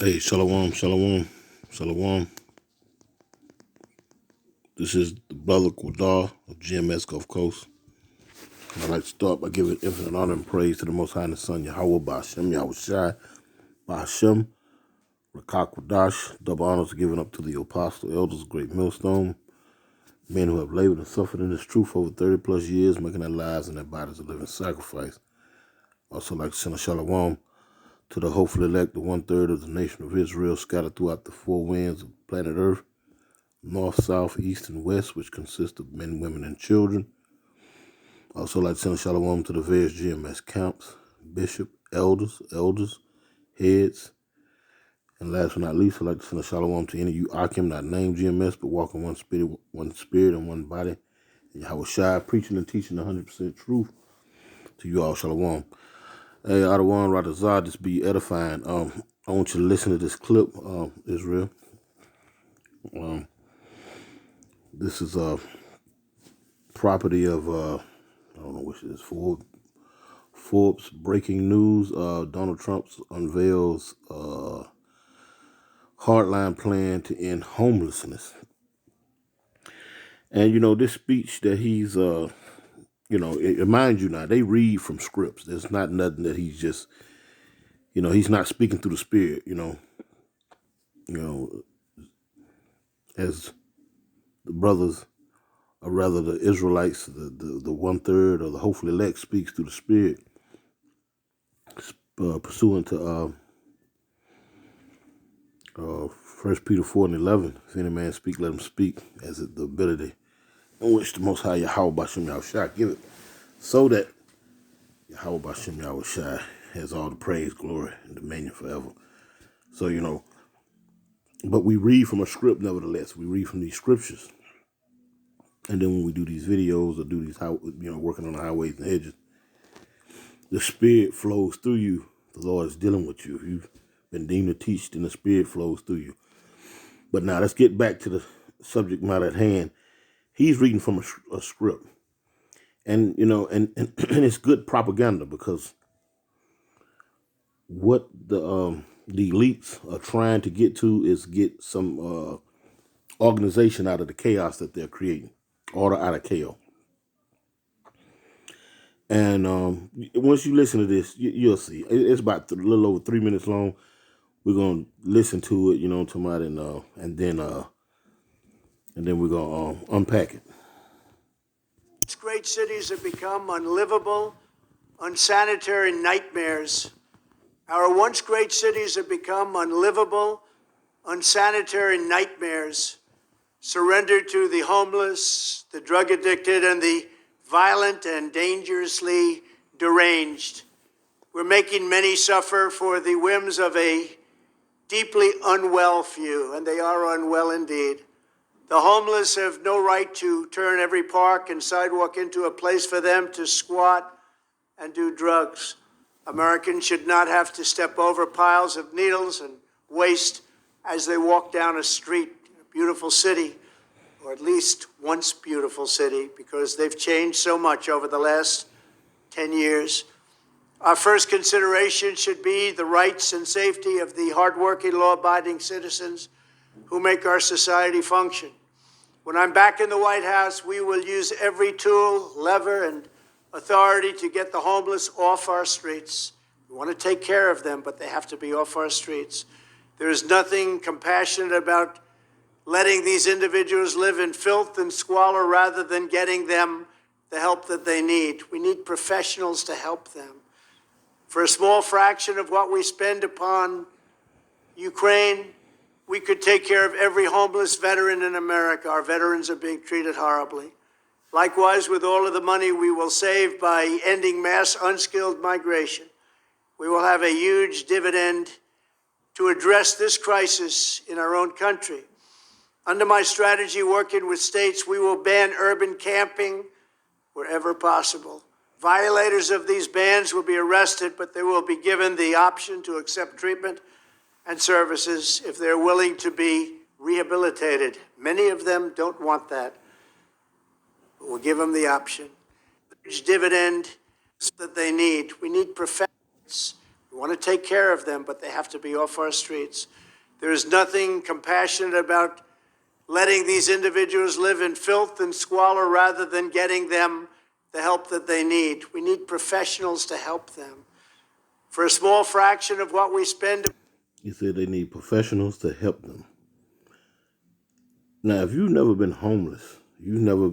Hey, shalom, shalom, shalom. This is the brother Quadar of GMS Gulf Coast. And I'd like to start by giving infinite honor and praise to the Most High and the Son, Yahweh Ba'ashem, Yahweh Shai, Ba'ashem, Rakak Quadash. Double honors are given up to the apostle, elders, great millstone, men who have labored and suffered in this truth over 30 plus years, making their lives and their bodies a living sacrifice. Also like to send a shalom to the hopeful elect, the 1/3 of the nation of Israel, scattered throughout the four winds of planet Earth, north, south, east, and west, which consist of men, women, and children. Also like to send a shalom to the various GMS camps, bishop, elders, heads, and last but not least, I'd like to send a shalom to any of you Akim, not named GMS, but walking one spirit, and one body. And Yahweh Shai, preaching and teaching 100% truth to you all, shalom. Hey, Adawan Radazah, just be edifying. I want you to listen to this clip, Israel. This is a property of, I don't know which it is, Forbes breaking news. Donald Trump unveils hardline plan to end homelessness. And, this speech that he's, mind you now, they read from scripts. There's not nothing that he's just, he's not speaking through the spirit, as the brothers, or rather the Israelites, the 1/3 or the hopeful elect speaks through the spirit, pursuant to 1 Peter 4:11. If any man speak, let him speak as the ability in which the Most High Yahweh Bashim Yahweh Shai give it, so that Yahweh Bashim Yahweh Shai has all the praise, glory, and dominion forever. So, but we read from a script nevertheless. We read from these scriptures. And then when we do these videos or do these, working on the highways and hedges, the Spirit flows through you. The Lord is dealing with you. If you've been deemed to teach, then the Spirit flows through you. But now let's get back to the subject matter at hand. He's reading from a script. And, and it's good propaganda, because what the elites are trying to get to is get some organization out of the chaos that they're creating, order out of chaos. And once you listen to this, you'll see. It's about a little over 3 minutes long. We're gonna listen to it, tonight, and then we're gonna unpack it. Great cities have become unlivable, unsanitary nightmares. Our once great cities have become unlivable, unsanitary nightmares, surrendered to the homeless, the drug addicted, and the violent and dangerously deranged. We're making many suffer for the whims of a deeply unwell few, and they are unwell indeed. The homeless have no right to turn every park and sidewalk into a place for them to squat and do drugs. Americans should not have to step over piles of needles and waste as they walk down a street in a beautiful city, or at least once beautiful city, because they've changed so much over the last 10 years. Our first consideration should be the rights and safety of the hardworking, law-abiding citizens who make our society function. When I'm back in the White House, we will use every tool, lever, and authority to get the homeless off our streets. We want to take care of them, but they have to be off our streets. There is nothing compassionate about letting these individuals live in filth and squalor rather than getting them the help that they need. We need professionals to help them. For a small fraction of what we spend upon Ukraine, we could take care of every homeless veteran in America. Our veterans are being treated horribly. Likewise, with all of the money we will save by ending mass unskilled migration, we will have a huge dividend to address this crisis in our own country. Under my strategy, working with states, we will ban urban camping wherever possible. Violators of these bans will be arrested, but they will be given the option to accept treatment and services if they're willing to be rehabilitated. Many of them don't want that. But we'll give them the option. Huge dividend that they need. We need professionals. We want to take care of them, but they have to be off our streets. There is nothing compassionate about letting these individuals live in filth and squalor rather than getting them the help that they need. We need professionals to help them. For a small fraction of what we spend. He said they need professionals to help them. Now, if you've never been homeless, you've never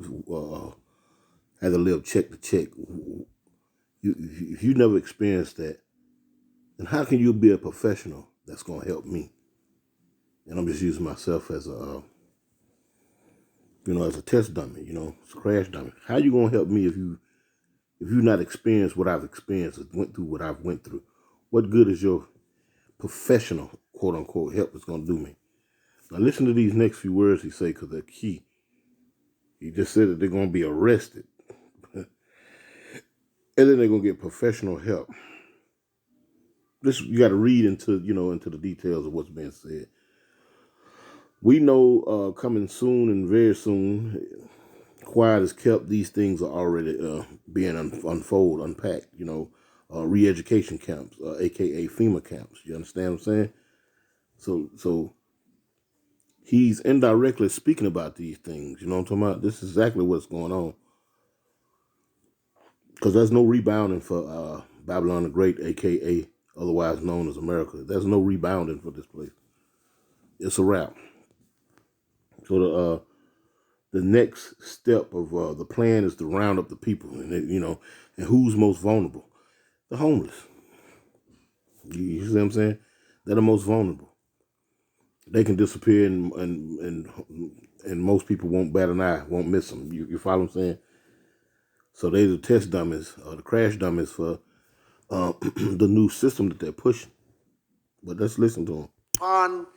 had to live check to check, if you never experienced that, then how can you be a professional that's going to help me? And I'm just using myself as a, as a test dummy, it's a crash dummy. How you going to help me if you not experienced what I've experienced, went through what I've went through? What good is your professional, quote unquote, help is going to do me? Now listen to these next few words he say, because they're key. He just said that they're going to be arrested. And then they're going to get professional help. This, you got to read into the details of what's being said. We know coming soon and very soon, quiet is kept. These things are already being unpacked, re-education camps, aka FEMA camps. You understand what I'm saying? So he's indirectly speaking about these things. You know what I'm talking about? This is exactly what's going on. Because there's no rebounding for Babylon the Great, aka otherwise known as America. There's no rebounding for this place. It's a wrap. So the next step of the plan is to round up the people, and and who's most vulnerable? The homeless. You see what I'm saying? They're the most vulnerable. They can disappear, and most people won't bat an eye, won't miss them. You follow what I'm saying? So they're the test dummies, the crash dummies for the new system that they're pushing. But let's listen to them. On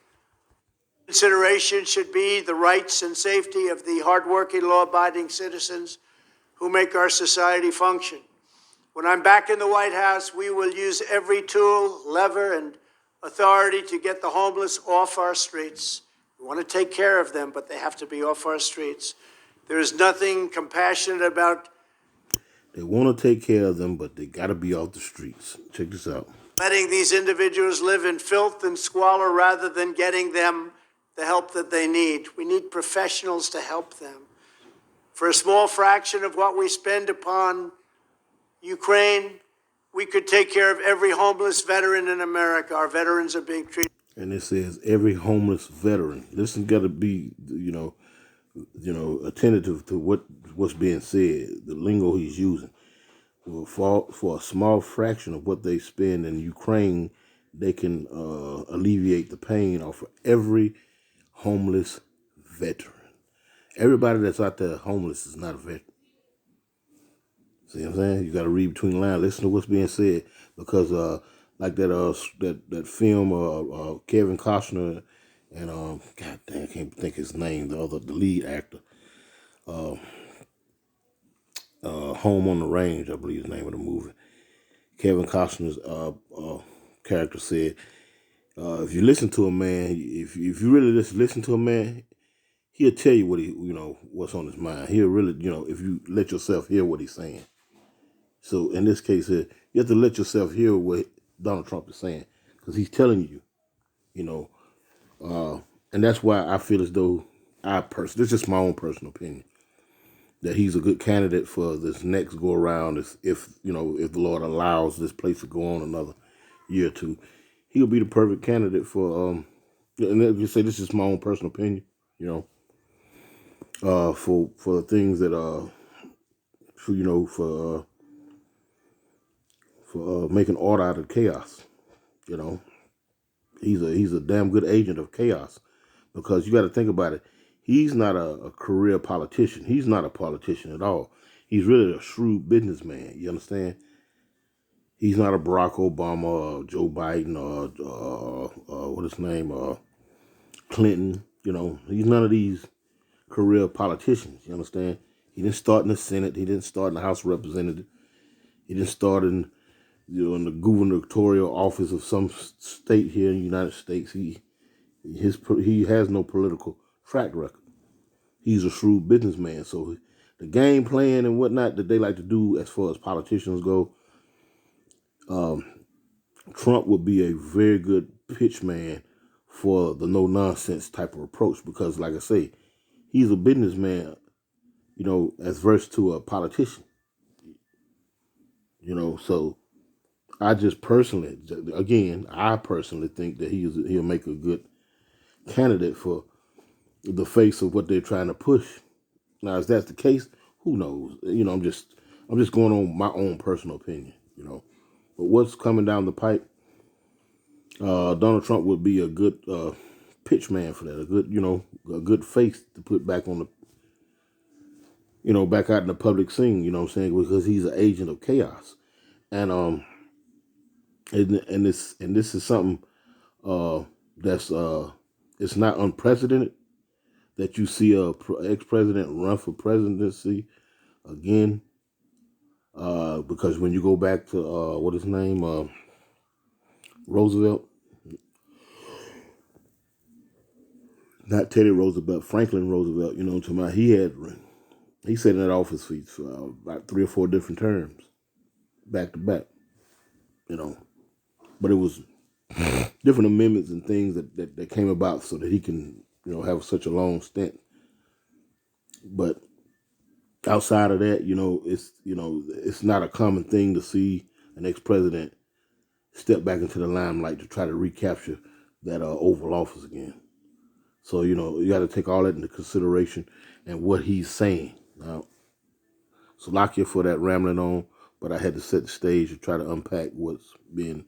consideration should be the rights and safety of the hardworking, law-abiding citizens who make our society function. When I'm back in the White House, we will use every tool, lever, and authority to get the homeless off our streets. We want to take care of them, but they have to be off our streets. There is nothing compassionate about. They want to take care of them, but they got to be off the streets. Check this out. Letting these individuals live in filth and squalor rather than getting them the help that they need. We need professionals to help them. For a small fraction of what we spend upon Ukraine, we could take care of every homeless veteran in America. Our veterans are being treated. And it says every homeless veteran. Listen, got to be, attentive to what's being said, the lingo he's using. For a small fraction of what they spend in Ukraine, they can alleviate the pain off of every homeless veteran. Everybody that's out there homeless is not a veteran. See what I'm saying? You got to read between the lines. Listen to what's being said, because like that film, Kevin Costner and God dang, I can't think his name. The lead actor, Home on the Range, I believe is the name of the movie. Kevin Costner's character said, if you listen to a man, if you really listen to a man, he'll tell you what's on his mind. He'll really, if you let yourself hear what he's saying. So in this case here, you have to let yourself hear what Donald Trump is saying, because he's telling you, and that's why I feel as though this is just my own personal opinion, that he's a good candidate for this next go around. If the Lord allows this place to go on another year or two, he'll be the perfect candidate for. And if you say this is my own personal opinion, for things that for making order out of chaos. He's a damn good agent of chaos, because you got to think about it. He's not a career politician. He's not a politician at all. He's really a shrewd businessman. You understand? He's not a Barack Obama or Joe Biden or what his name, Clinton. He's none of these career politicians. You understand? He didn't start in the Senate. He didn't start in the House of Representatives. He didn't start in the gubernatorial office of some state here in the United States. He has no political track record. He's a shrewd businessman. So the game plan and whatnot that they like to do as far as politicians go, Trump would be a very good pitch man for the no nonsense type of approach because, like I say, he's a businessman, as versus to a politician, So I just personally, again, I personally think that he'll make a good candidate for the face of what they're trying to push. Now, if that's the case, who knows? I'm just going on my own personal opinion. But what's coming down the pipe? Donald Trump would be a good pitch man for that. A good face to put back on back out in the public scene. You know what I'm saying? Because he's an agent of chaos, and this is something that's it's not unprecedented that you see a ex-president run for presidency again. Because when you go back to what his name, Roosevelt, not Teddy Roosevelt, Franklin Roosevelt. To my he sat in that office for about 3 or 4 different terms, back to back. But it was different amendments and things that came about so that he can have such a long stint. But outside of that, it's not a common thing to see an ex-president step back into the limelight to try to recapture that Oval Office again. So you got to take all that into consideration and what he's saying. Now, Salakia for that rambling on, but I had to set the stage to try to unpack what's being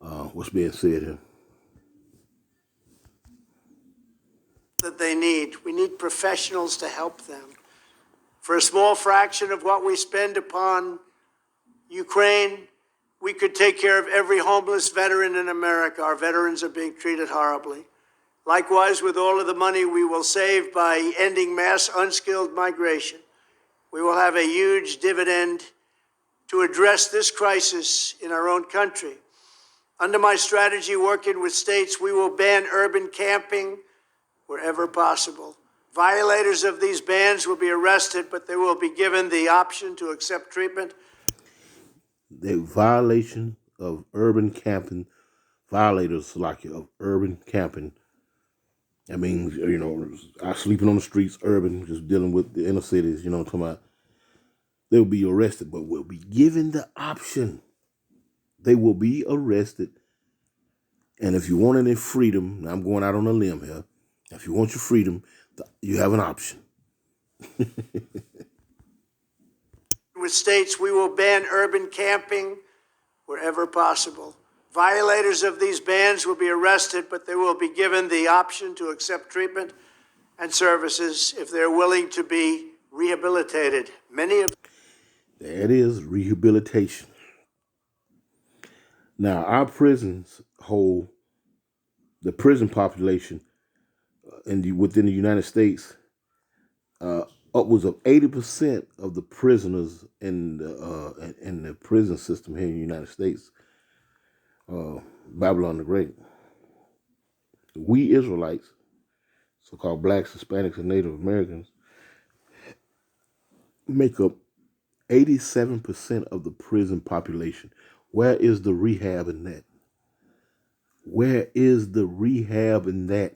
said here. That they need. We need professionals to help them. For a small fraction of what we spend upon Ukraine, we could take care of every homeless veteran in America. Our veterans are being treated horribly. Likewise, with all of the money we will save by ending mass unskilled migration, we will have a huge dividend to address this crisis in our own country. Under my strategy, working with states, we will ban urban camping wherever possible. Violators of these bans will be arrested, but they will be given the option to accept treatment. The violation of urban camping, violators like of urban camping. That means, sleeping on the streets, urban, just dealing with the inner cities, talking about. They'll be arrested, but will be given the option. They will be arrested. And if you want any freedom, I'm going out on a limb here. If you want your freedom, you have an option. With states, we will ban urban camping wherever possible. Violators of these bans will be arrested, but they will be given the option to accept treatment and services if they're willing to be rehabilitated. That is rehabilitation. Now, our prisons hold the prison population within the United States. Upwards of 80% of the prisoners in the prison system here in the United States, Babylon the Great. We Israelites, so-called blacks, Hispanics, and Native Americans, make up 87% of the prison population. Where is the rehab in that? Where is the rehab in that?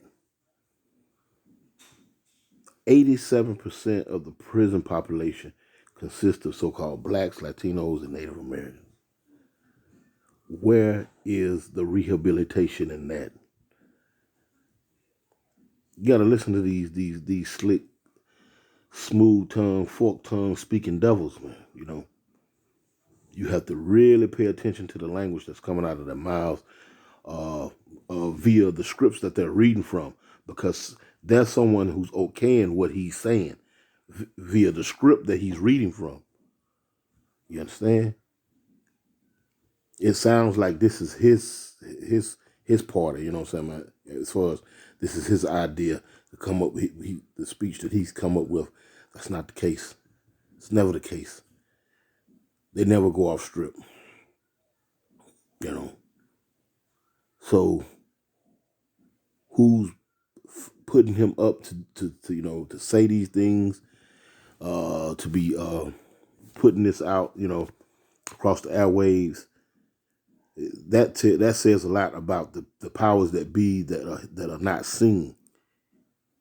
87% of the prison population consists of so-called blacks, Latinos, and Native Americans. Where is the rehabilitation in that? You got to listen to these slick, smooth tongue, fork tongue speaking devils, man. You have to really pay attention to the language that's coming out of their mouths via the scripts that they're reading from, because there's someone who's okaying what he's saying via the script that he's reading from. You understand? It sounds like this is his party. You know what I'm saying? As far as this is his idea to come up with the speech that he's come up with. That's not the case. It's never the case. They never go off strip. So who's putting him up to say these things, to be putting this out, across the airwaves? that says a lot about the powers that be that are not seen.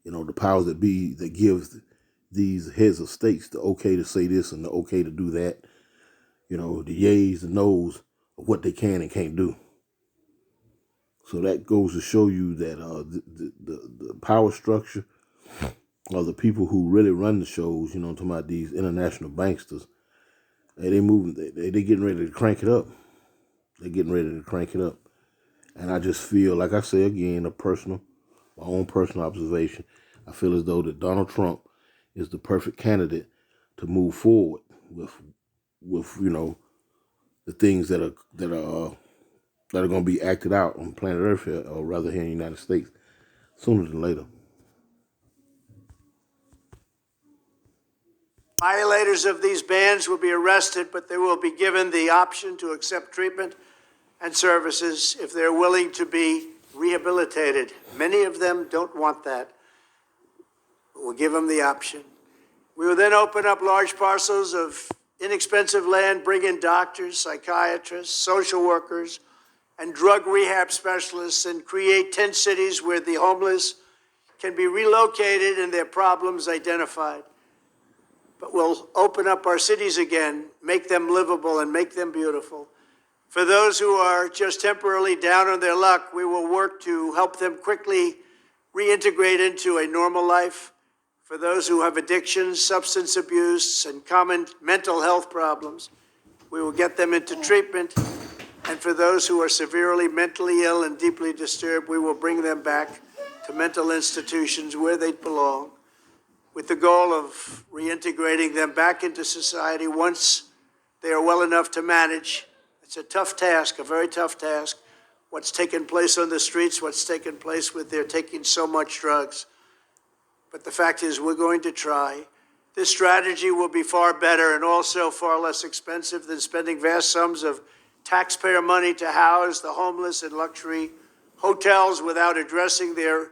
The powers that be that give these heads of states the okay to say this and the okay to do that. The yays and no's of what they can and can't do. So that goes to show you that the power structure or the people who really run the shows, I'm talking about these international banksters, they moving, they getting ready to crank it up. They're getting ready to crank it up. And I just feel, like I say again, my own personal observation, I feel as though that Donald Trump is the perfect candidate to move forward with the things that are going to be acted out on planet Earth here, or rather here in the United States, sooner than later. Violators of these bans will be arrested, but they will be given the option to accept treatment and services if they're willing to be rehabilitated. Many of them don't want that. We'll give them the option. We will then open up large parcels of inexpensive land, bring in doctors, psychiatrists, social workers, and drug rehab specialists, and create 10 cities where the homeless can be relocated and their problems identified. But we'll open up our cities again, make them livable and make them beautiful. For those who are just temporarily down on their luck, we will work to help them quickly reintegrate into a normal life. For those who have addictions, substance abuse, and common mental health problems, we will get them into treatment. And for those who are severely mentally ill and deeply disturbed, we will bring them back to mental institutions where they belong, with the goal of reintegrating them back into society once they are well enough to manage. It's a tough task, a very tough task, what's taken place on the streets, what's taken place with their taking so much drugs. But the fact is, we're going to try. This strategy will be far better and also far less expensive than spending vast sums of taxpayer money to house the homeless in luxury hotels without addressing their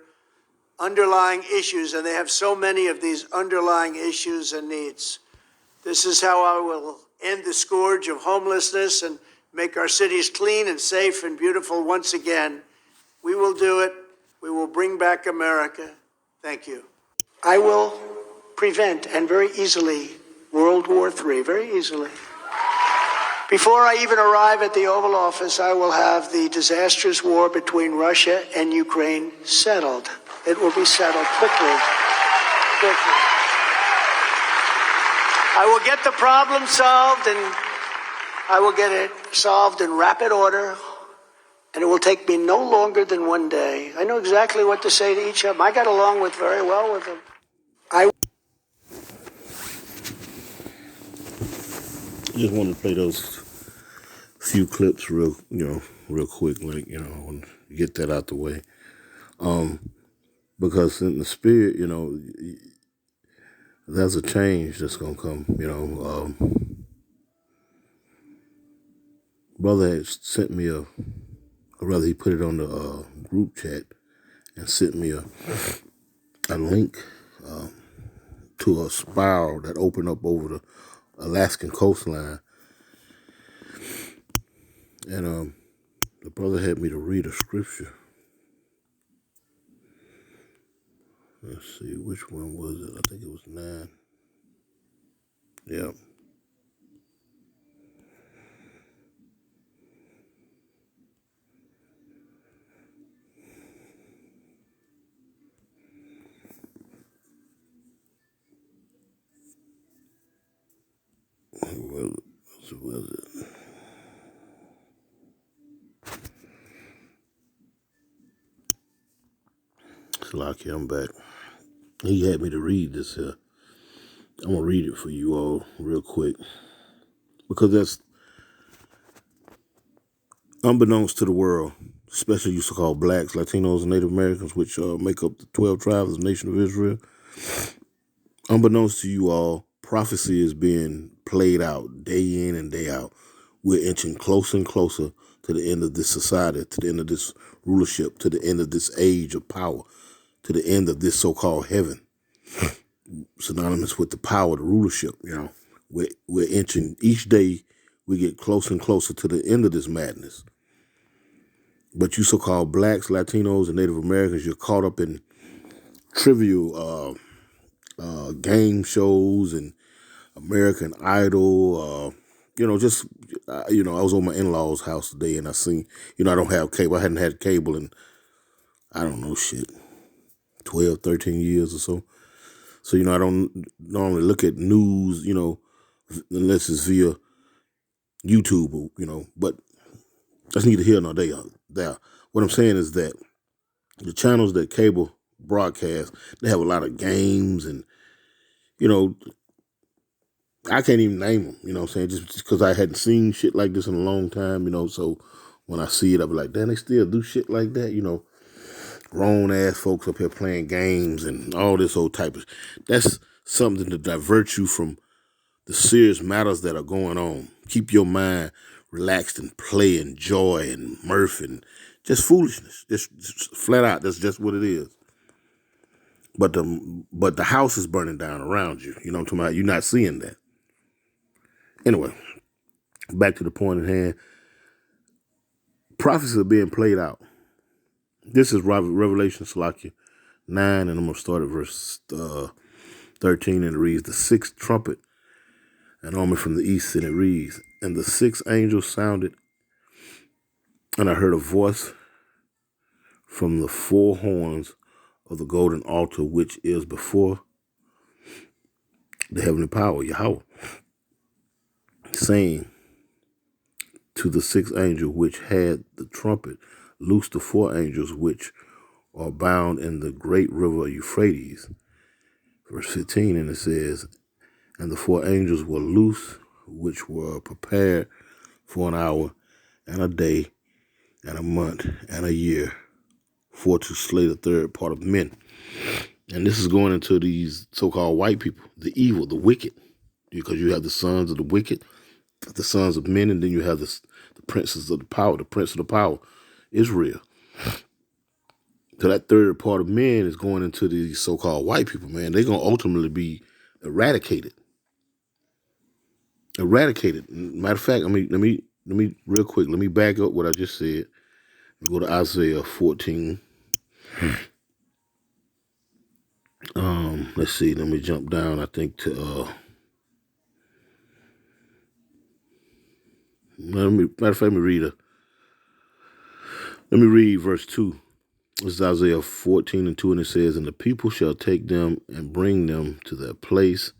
underlying issues, and they have so many of these underlying issues and needs. This is how I will end the scourge of homelessness and make our cities clean and safe and beautiful once again. We will do it. We will bring back America. Thank you. I will prevent, and very easily, World War III, very easily. Before I even arrive at the Oval Office, I will have the disastrous war between Russia and Ukraine settled. It will be settled quickly. I will get the problem solved, and I will get it solved in rapid order, and it will take me no longer than one day. I know exactly what to say to each of them. I got along very well with them. I just wanted to play those few clips real quick, get that out the way. Because in the spirit, there's a change that's gonna come. Brother had sent me he put it on the group chat and sent me a link to a spiral that opened up over the Alaskan coastline. And the brother had me to read a scripture. Let's see, which one was it? I think it was 9. Yep. What was it? Lucky, I'm back. He had me to read this here. I'm going to read it for you all real quick. Because that's unbeknownst to the world, especially used to call blacks, Latinos, and Native Americans, which make up the 12 tribes of the nation of Israel. Unbeknownst to you all, prophecy is being played out day in and day out. We're inching closer and closer to the end of this society, to the end of this rulership, to the end of this age of power, to the end of this so-called heaven. Synonymous with the power, the rulership, We're inching, each day we get closer and closer to the end of this madness. But you so-called blacks, Latinos, and Native Americans, you're caught up in trivial game shows and American Idol. Just I was on my in-laws' house today, and I seen, I don't have cable. I hadn't had cable in, I don't know, 12, 13 years or so. So I don't normally look at news, unless it's via YouTube, But that's neither here nor there. What I'm saying is that the channels that cable broadcast, they have a lot of games, and you know I can't even name them. You know what I'm saying? Just because I hadn't seen shit like this in a long time. So when I see it, I'll be like, damn, they still do shit like that. Grown ass folks up here playing games and all this old type of. That's something to divert you from the serious matters that are going on. Keep your mind relaxed and play and joy and mirth and just foolishness. Just flat out. That's just what it is. But the house is burning down around you. You know what I'm talking about? You're not seeing that. Anyway, back to the point at hand. Prophecies are being played out. This is Revelation Salakia 9, and I'm going to start at verse 13, and it reads, the sixth trumpet, an army from the east, and it reads, and the sixth angel sounded, and I heard a voice from the four horns of the golden altar, which is before the heavenly power, Yahweh, saying to the sixth angel which had the trumpet, loose the four angels which are bound in the great river Euphrates. Verse 15, and it says, and the four angels were loose, which were prepared for an hour and a day and a month and a year, for to slay the third part of men. And this is going into these so-called white people, the evil, the wicked, because you have the sons of the wicked, the sons of men, and then you have the princes of the power, the prince of the power, Israel. So that third part of men is going into these so-called white people, man. They're going to ultimately be eradicated. Matter of fact, let me real quick, let me back up what I just said. Go to Isaiah 14. Let's see, let me jump down, I think, to let me read verse 2. This is Isaiah 14 and 2, and it says, and the people shall take them and bring them to their place,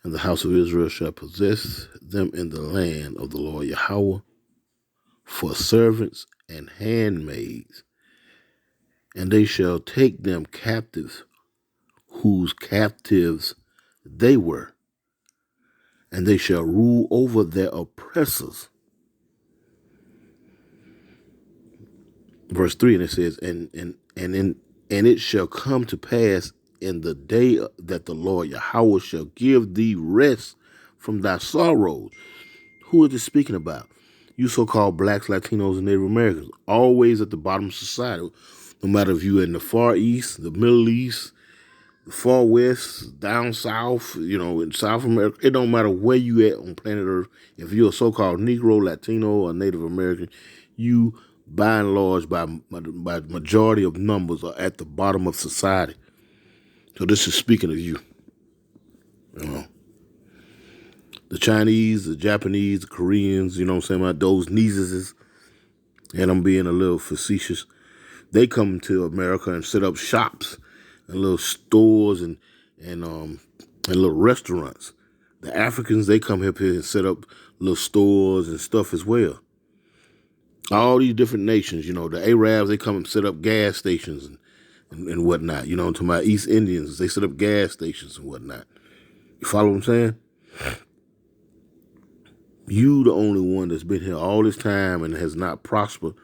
and the house of Israel shall possess them in the land of the Lord Yahweh for servants and handmaids, and they shall take them captives, whose captives they were, and they shall rule over their oppressors. Verse 3, and it says, and it shall come to pass in the day that the Lord Yahweh shall give thee rest from thy sorrows. Who is this speaking about? You so-called blacks, Latinos, and Native Americans, always at the bottom of society. No matter if you're in the Far East, the Middle East, the Far West, down south, in South America, it don't matter where you at on planet Earth. If you're a so-called Negro, Latino, or Native American, you, by and large, by majority of numbers, are at the bottom of society. So this is speaking of you. The Chinese, the Japanese, the Koreans, you know what I'm saying, about those nieces, and I'm being a little facetious, they come to America and set up shops and little stores and little restaurants. The Africans, they come here and set up little stores and stuff as well. All these different nations, the Arabs, they come and set up gas stations and whatnot. To my East Indians, they set up gas stations and whatnot. You follow what I'm saying? You the only one that's been here all this time and has not prospered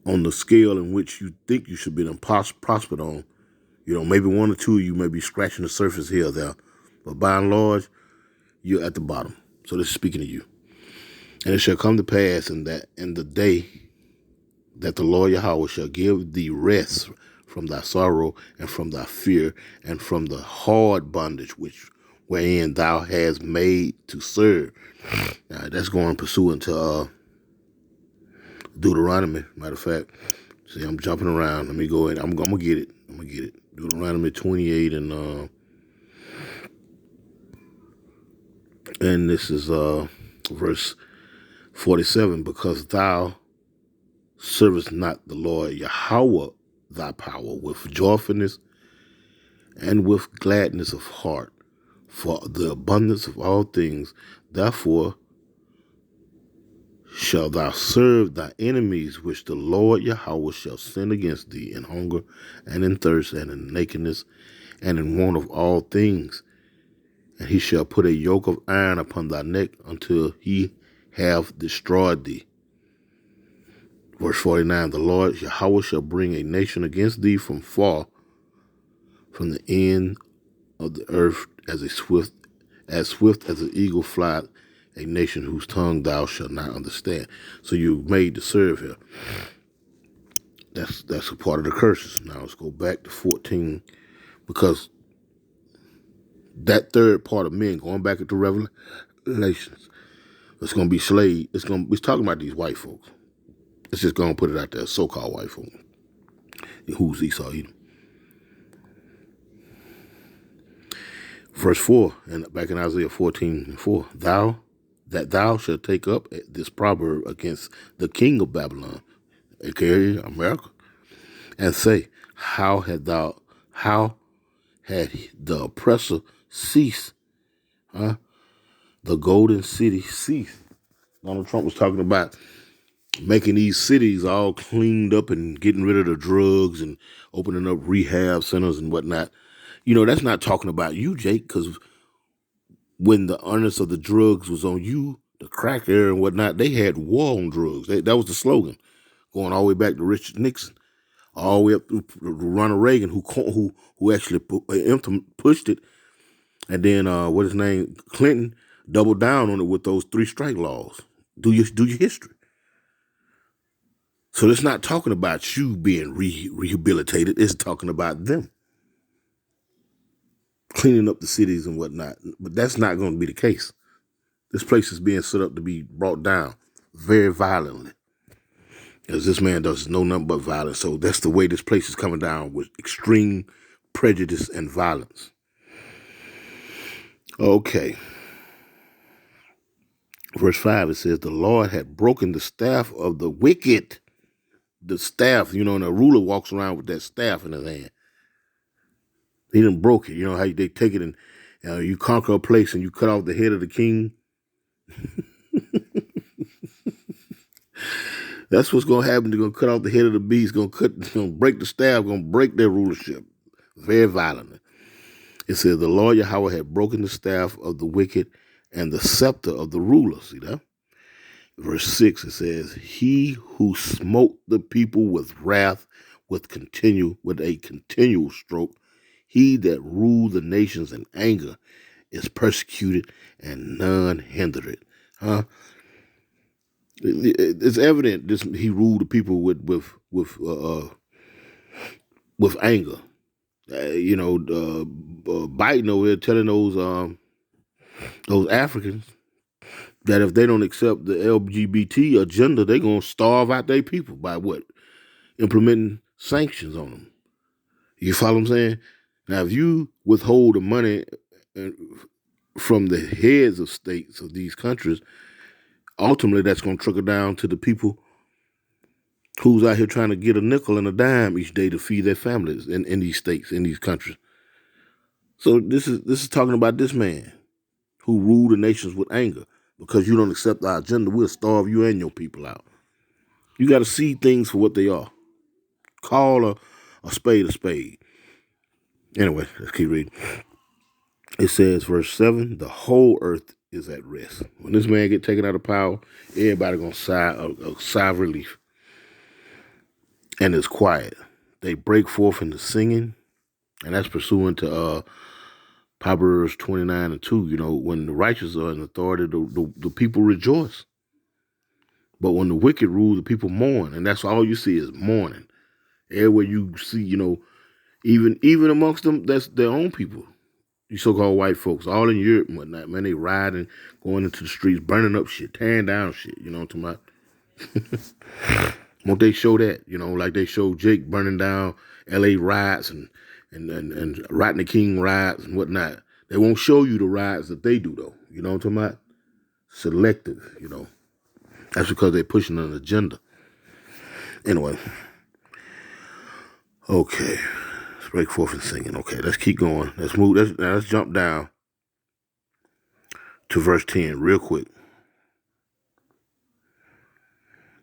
on the scale in which you think you should be prospered on. Maybe one or two of you may be scratching the surface here or there, but by and large, you're at the bottom. So this is speaking to you. And it shall come to pass in the day that the Lord Yahweh shall give thee rest from thy sorrow and from thy fear and from the hard bondage wherein thou hast made to serve. Now that's going pursuant to Deuteronomy, matter of fact. See, I'm jumping around. Let me go ahead. I'm gonna get it. I'm gonna get it. Deuteronomy 28 and this is verse 47. Because thou servest not the Lord Yahweh thy power with joyfulness and with gladness of heart, for the abundance of all things. Therefore shalt thou serve thy enemies, which the Lord Yahweh shall send against thee in hunger and in thirst and in nakedness and in want of all things. And he shall put a yoke of iron upon thy neck until he have destroyed thee. Verse 49, the Lord Yahweh shall bring a nation against thee from far, from the end of the earth, as swift as an eagle flight, a nation whose tongue thou shalt not understand. So you're made to serve here. That's a part of the curses. Now let's go back to 14, because that third part of men, going back into Revelations, it's going to be slave. It's talking about these white folks. It's just going to put it out there, so-called white folks. Who's Esau, Edom? Verse 4, and back in Isaiah 14:4, thou shalt take up this proverb against the king of Babylon, aka America, and say, how had the oppressor ceased? The golden city ceased. Donald Trump was talking about making these cities all cleaned up and getting rid of the drugs and opening up rehab centers and whatnot. You know, that's not talking about you, Jake, because when the onus of the drugs was on you, the crack era and whatnot, they had war on drugs. That was the slogan, going all the way back to Richard Nixon, all the way up to Ronald Reagan, who actually pushed it, and then Clinton doubled down on it with those 3 strike laws. Do your history. So it's not talking about you being rehabilitated. It's talking about them cleaning up the cities and whatnot. But that's not going to be the case. This place is being set up to be brought down very violently, because this man does know nothing but violence. So that's the way this place is coming down, with extreme prejudice and violence. Okay. Verse 5, it says, the Lord had broken the staff of the wicked. The staff, and a ruler walks around with that staff in his hand. He done broke it. You know how they take it and you conquer a place and you cut off the head of the king? That's what's going to happen. They're going to cut off the head of the beast, going to break the staff, going to break their rulership very violently. It says, the Lord Yahweh had broken the staff of the wicked and the scepter of the ruler. See that? Verse 6, it says, he who smote the people with wrath with a continual stroke, he that ruled the nations in anger is persecuted and none hindered it. It's evident he ruled the people with anger. Biden over there telling those Africans that if they don't accept the LGBT agenda, they're going to starve out their people by what? Implementing sanctions on them. You follow what I'm saying? Now, if you withhold the money from the heads of states of these countries, ultimately that's going to trickle down to the people who's out here trying to get a nickel and a dime each day to feed their families in these states, in these countries. So this is talking about this man who ruled the nations with anger. Because you don't accept our agenda, we'll starve you and your people out. You got to see things for what they are. Call a spade a spade. Anyway, let's keep reading. It says, verse 7, the whole earth is at rest. When this man get taken out of power, everybody going to sigh of relief. And it's quiet. They break forth into singing, and that's pursuant to Proverbs 29:2. When the righteous are in authority, the people rejoice. But when the wicked rule, the people mourn, and that's all you see is mourning. Everywhere you see, even amongst them, that's their own people. These so-called white folks, all in Europe and whatnot, man, they riding, going into the streets, burning up shit, tearing down shit. You know what I'm talking about? Won't they show that? Like they show Jake burning down L.A. riots and Rodney King riots and whatnot. They won't show you the riots that they do, though. You know what I'm talking about? Selective. That's because they're pushing an agenda. Anyway, okay. Let's break forth and singing. Okay, let's keep going. Let's move. Let's jump down to verse 10 real quick.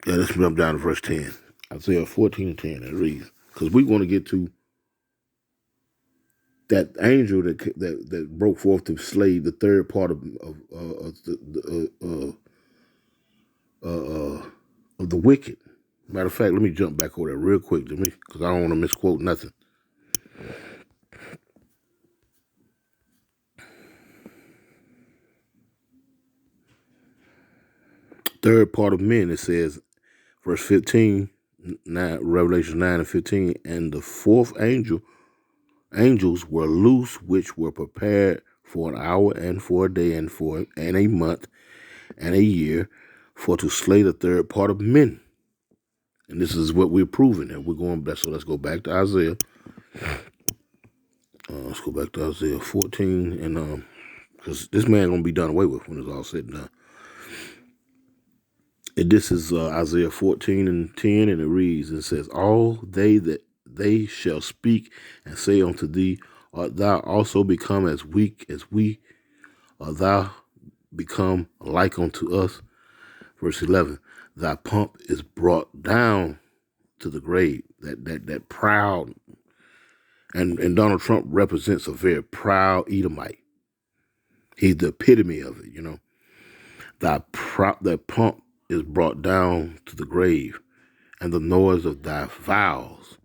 Yeah, let's jump down to verse 10. Isaiah 14 and 10. It reads, because we want to get to that angel that broke forth to slay the third part of the wicked. Matter of fact, let me jump back over there real quick to me, because I don't want to misquote nothing. Third part of men, it says, verse 15, Revelation 9 and 15, and the fourth angels were loose, which were prepared for an hour and for a day and a month and a year, for to slay the third part of men. And this is what we're proving. And we're going back. So let's go back to Isaiah. Let's go back to Isaiah 14, and because this man gonna be done away with when it's all said and done. And this is Isaiah 14 and 10, and it reads, and says, all they shall speak and say unto thee, art thou also become as weak as we? Art thou become like unto us? Verse 11, thy pomp is brought down to the grave. That proud, and Donald Trump represents a very proud Edomite. He's the epitome of it, That pomp is brought down to the grave, and the noise of thy vows,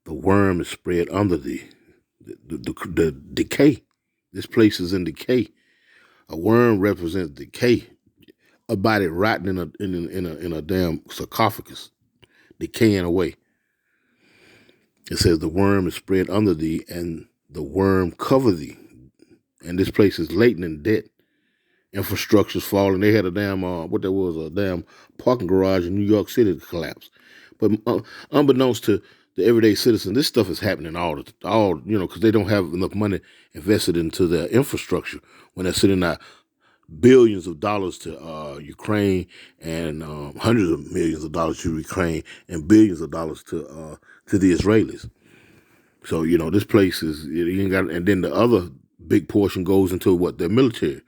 the worm is spread under thee. The decay. This place is in decay. A worm represents decay. A body rotting in a damn sarcophagus, decaying away. It says the worm is spread under thee, and the worm cover thee. And this place is latent in debt. Infrastructure's falling. They had a damn a damn parking garage in New York City that collapsed. But unbeknownst to the everyday citizen, this stuff is happening because they don't have enough money invested into their infrastructure when they're sending out billions of dollars to Ukraine, and hundreds of millions of dollars to Ukraine, and billions of dollars to the Israelis. So this place is, you ain't got, and then the other big portion goes into what, their military.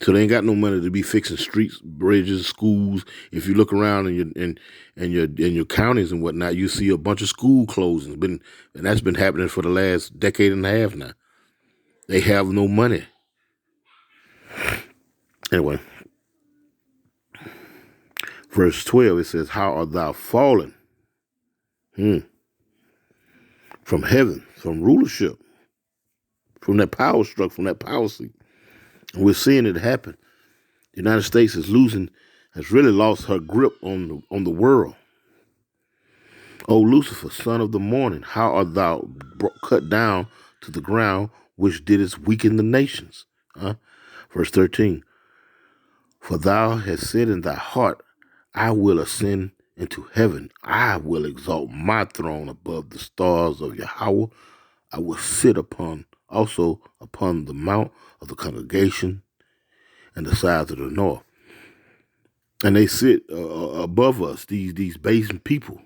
So they ain't got no money to be fixing streets, bridges, schools. If you look around in your counties and whatnot, you see a bunch of school closings. And that's been happening for the last decade and a half now. They have no money. Anyway, verse 12, it says, how art thou fallen from heaven, from rulership, from that power struck, from that power seat. And we're seeing it happen. The United States has really lost her grip on the world. O Lucifer, son of the morning, how art thou cut down to the ground, which didst weaken the nations? Verse 13, for thou hast said in thy heart, I will ascend into heaven. I will exalt my throne above the stars of Yahweh. I will sit also upon the mount of the congregation and the sides of the north. And they sit above us, these basing people,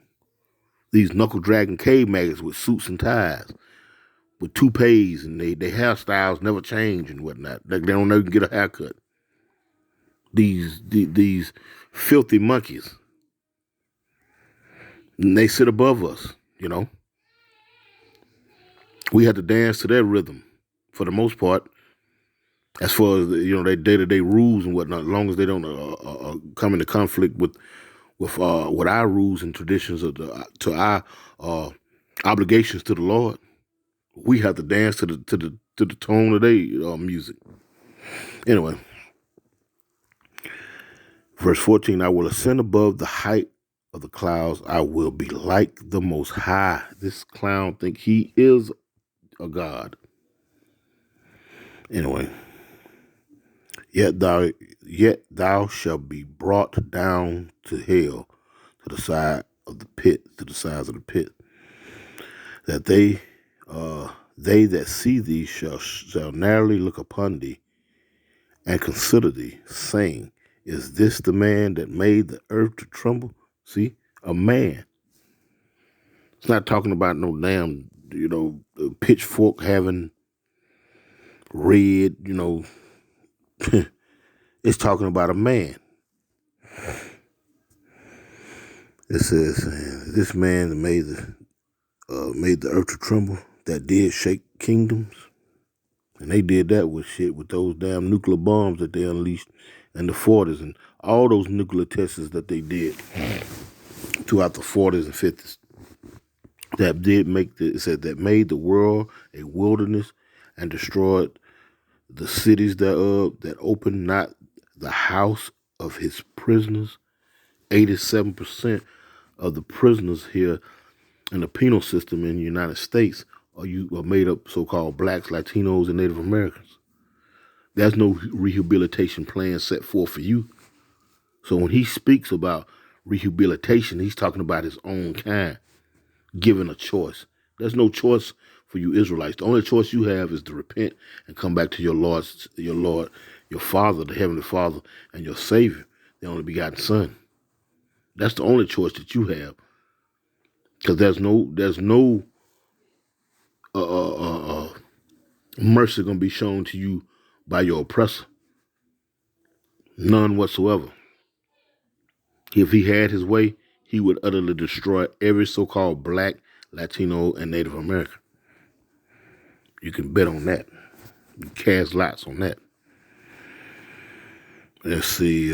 these knuckle-dragging cave maggots with suits and ties, with toupees, and their hairstyles never change and whatnot. They don't even get a haircut. These filthy monkeys. And they sit above us, We have to dance to their rhythm for the most part, as far as their day-to-day rules and whatnot. As long as they don't come into conflict with our rules and traditions to our obligations to the Lord, we have to dance to the tone of their music. Anyway, verse 14: I will ascend above the height of the clouds. I will be like the Most High. This clown think he is a god. Anyway, yet Yet thou shalt be brought down to hell, to the side of the pit, to the sides of the pit, that they that see thee shall narrowly look upon thee and consider thee, saying, is this the man that made the earth to tremble? See, a man. It's not talking about no damn, pitchfork having red, it's talking about a man. It says, this man made the earth to tremble, that did shake kingdoms. And they did that with those damn nuclear bombs that they unleashed in the 40s and all those nuclear tests that they did throughout the 40s and 50s. It said that made the world a wilderness and destroyed the cities thereof, that opened not the house of his prisoners. 87% of the prisoners here in the penal system in the United States are made up so-called blacks, Latinos, and Native Americans. There's no rehabilitation plan set forth for you. So when he speaks about rehabilitation, he's talking about his own kind, given a choice. There's no choice for you Israelites. The only choice you have is to repent and come back to your Lord, your Father, the Heavenly Father, and your Savior, the only begotten Son. That's the only choice that you have, because there's no mercy going to be shown to you by your oppressor. None whatsoever. If he had his way, he would utterly destroy every so-called black, Latino, and Native American. You can bet on that. You cast lots on that. Let's see,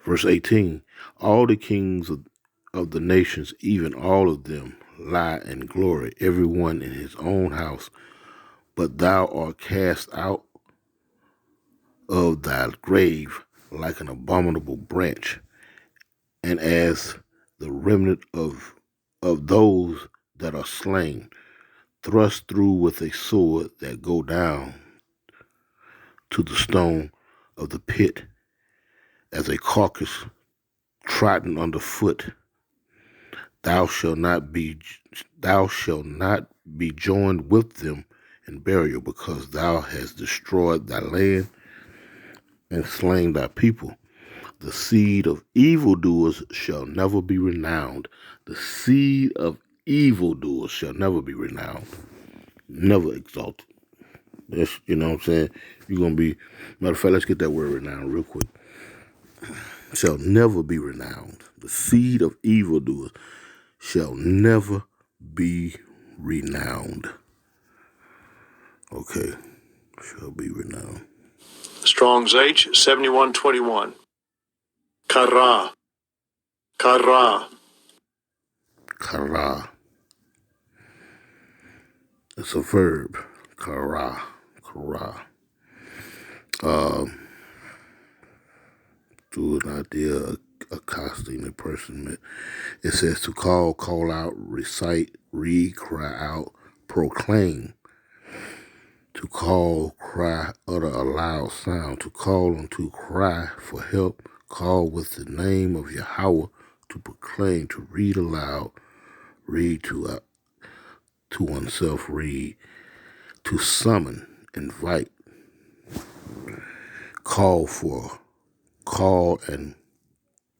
verse 18. All the kings of the nations, even all of them, lie in glory, everyone in his own house. But thou art cast out of thy grave like an abominable branch, and as the remnant of those that are slain, thrust through with a sword, that go down to the stone of the pit, as a carcass trodden underfoot. Thou shalt not be joined with them in burial, because thou hast destroyed thy land and slain thy people. The seed of evildoers shall never be renowned. The seed of evildoers shall never be renowned, never exalted. That's, you know what I'm saying? You're going to be, matter of fact, let's get that word renowned real quick. Shall never be renowned. The seed of evildoers shall never be renowned. Okay, shall be renowned. Strong's H, 7121. Kara. Kara. Kara. It's a verb. Kara. Kara. To an idea, accosting a person. It says to call out, recite, read, cry out, proclaim. To call, cry, utter a loud sound. To call and to cry for help. Call with the name of Yahweh. To proclaim, to read aloud. Read to oneself, read. To summon, invite. Call for, call and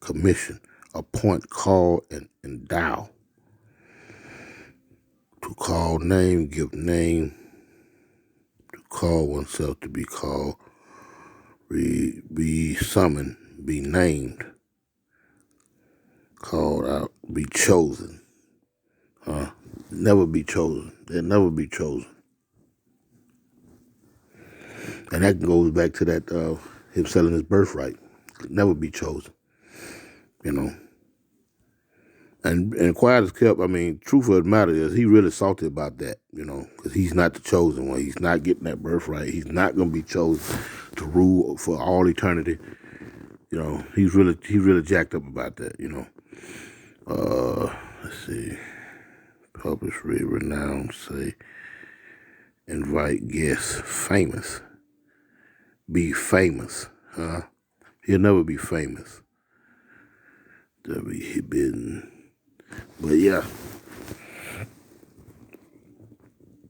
commission. Appoint, call and endow. To call name, give name. To call oneself, to be called. Be summoned, be named. Called out, be chosen. Never be chosen. They'll never be chosen. And that goes back to that him selling his birthright. Never be chosen. You know. And quiet as kept, I mean, truth of the matter is he really salty about that, because he's not the chosen one. He's not getting that birthright. He's not going to be chosen to rule for all eternity. He's really jacked up about that, Let's see. Publish, read, renown, say, invite, guests, famous. be famous. Huh? He'll never be famous. He been, but yeah,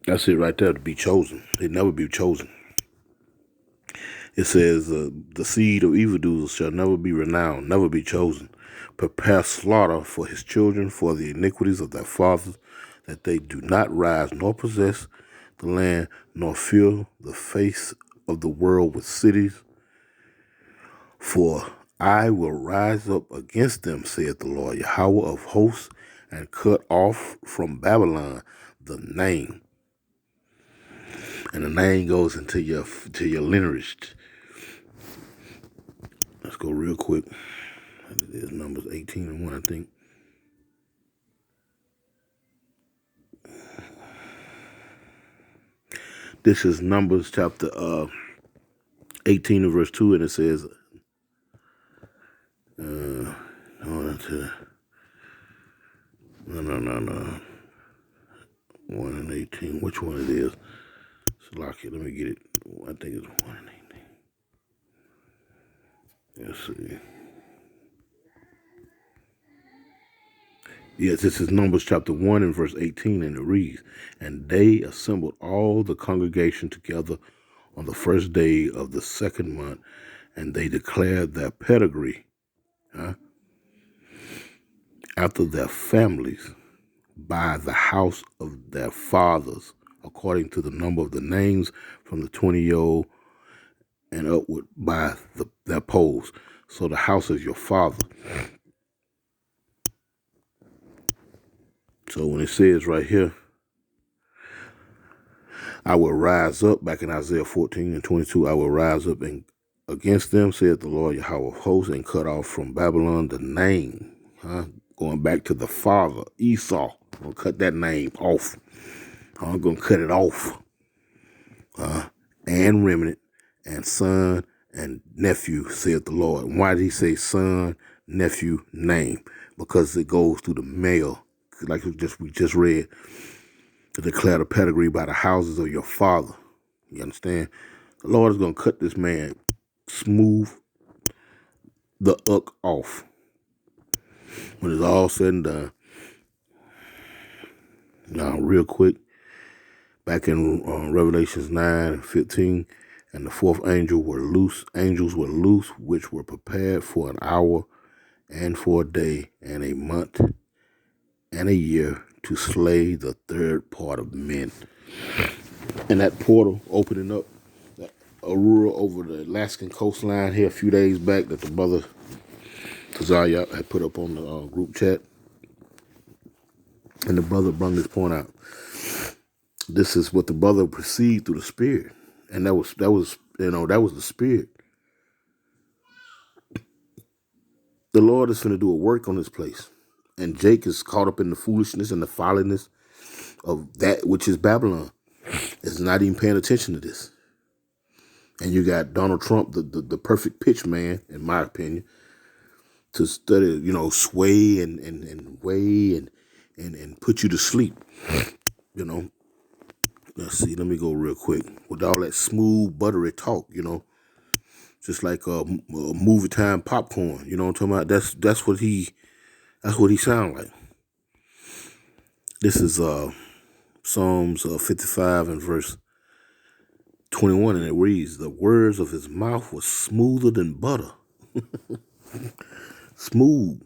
that's it right there. To be chosen, he'll never be chosen. It says, "The seed of evildoers shall never be renowned, never be chosen. Prepare slaughter for his children, for the iniquities of their fathers, that they do not rise nor possess the land, nor fill the face of the world with cities. For I will rise up against them, saith the Lord Yahweh of hosts, and cut off from Babylon the name." And the name goes into your lineage. Let's go real quick. It is Numbers 18 and 1, I think. This is Numbers chapter 18 and verse 2, and it says, no. 1 and 18. Which one it is? Salakia, let me get it. I think it's 1 and 18. Let's see. Yes, this is Numbers chapter 1 and verse 18, and it reads, "And they assembled all the congregation together on the first day of the second month, and they declared their pedigree after their families by the house of their fathers, according to the number of the names from the 20-year-old and upward by their polls." So the house of your father. So when it says right here, "I will rise up," back in Isaiah 14 and 22, "I will rise up and against them, saith the Lord Yahweh of hosts, and cut off from Babylon the name." Going back to the father, Esau. I'm going to cut that name off. I'm going to cut it off. And remnant, and son, and nephew, saith the Lord. And why did he say son, nephew, name? Because it goes through the male, like we just read, to declare the pedigree by the houses of your father. You understand? The Lord is going to cut this man smooth the uck off when it's all said and done. Now, real quick, back in Revelations 9 and 15, "And the fourth angels were loose, which were prepared for an hour and for a day and a month and a year to slay the third part of men." And that portal opening up, Aurora over the Alaskan coastline here a few days back, that the brother Tazaria had put up on the group chat. And the brother brought this point out. This is what the brother perceived through the spirit. And that was the spirit. The Lord is going to do a work on this place. And Jake is caught up in the foolishness and the folliness of that which is Babylon. Is not even paying attention to this. And you got Donald Trump, the perfect pitch man, in my opinion, to study, sway and weigh and put you to sleep. Let's see, let me go real quick. With all that smooth, buttery talk, just like movie time popcorn. You know what I'm talking about? That's what he sound like. This is Psalms 55 and verse 21, and it reads, "The words of his mouth were smoother than butter." Smooth.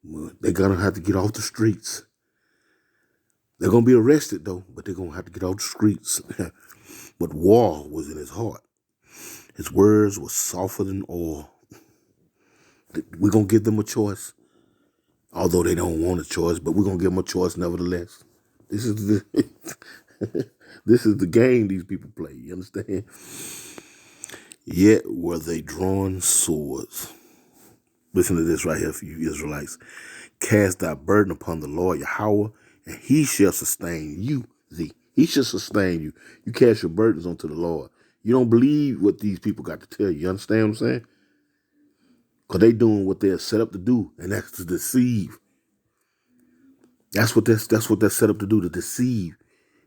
They're going to have to get off the streets. They're going to be arrested, though, but they're going to have to get off the streets. But war was in his heart. His words were softer than oil. We're going to give them a choice, although they don't want a choice, but we're going to give them a choice nevertheless. This is the game these people play, you understand? "Yet were they drawn swords." Listen to this right here for you Israelites. "Cast thy burden upon the Lord Yahweh, and he shall sustain you thee." He shall sustain you. You cast your burdens onto the Lord. You don't believe what these people got to tell you. You understand what I'm saying? Because they doing what they're set up to do, and that's to deceive. That's what they're set up to do, to deceive.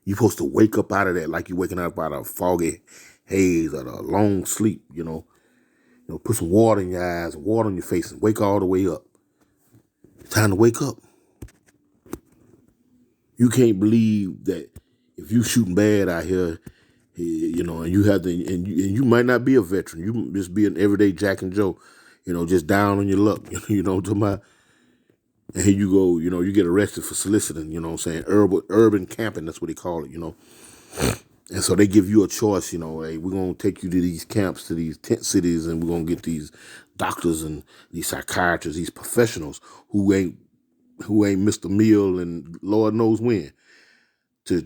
You're supposed to wake up out of that like you're waking up out of a foggy haze or a long sleep, put some water in your eyes, water on your face, and wake all the way up. It's time to wake up. You can't believe that if you shooting bad out here, and you have to, and you might not be a veteran. You just be an everyday Jack and Joe, just down on your luck, to my, and here you go, you get arrested for soliciting, what I'm saying, urban camping, that's what they call it, And so they give you a choice, hey, we're going to take you to these camps, to these tent cities, and we're going to get these doctors and these psychiatrists, these professionals who ain't Mr. Meal and Lord knows when, to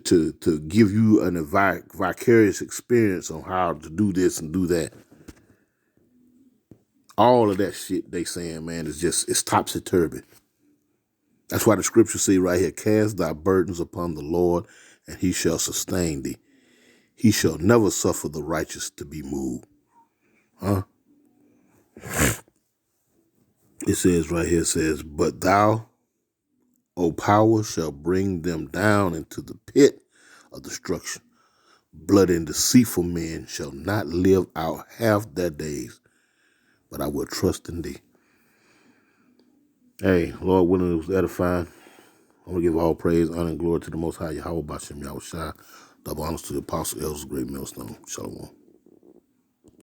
give you an vicarious experience on how to do this and do that. All of that shit they saying, man, it's topsy-turvy. That's why the scripture say right here, cast thy burdens upon the Lord, and he shall sustain thee. He shall never suffer the righteous to be moved. Huh? It says right here, but thou, O power, shall bring them down into the pit of destruction. Blood and deceitful men shall not live out half their days, but I will trust in thee. Hey, Lord willing, it was edifying. I want to give all praise, honor, and glory to the Most High Yahweh Bashem Yahweh Shai. Double honors to the Apostle Elders, Great Millstone. Shalom.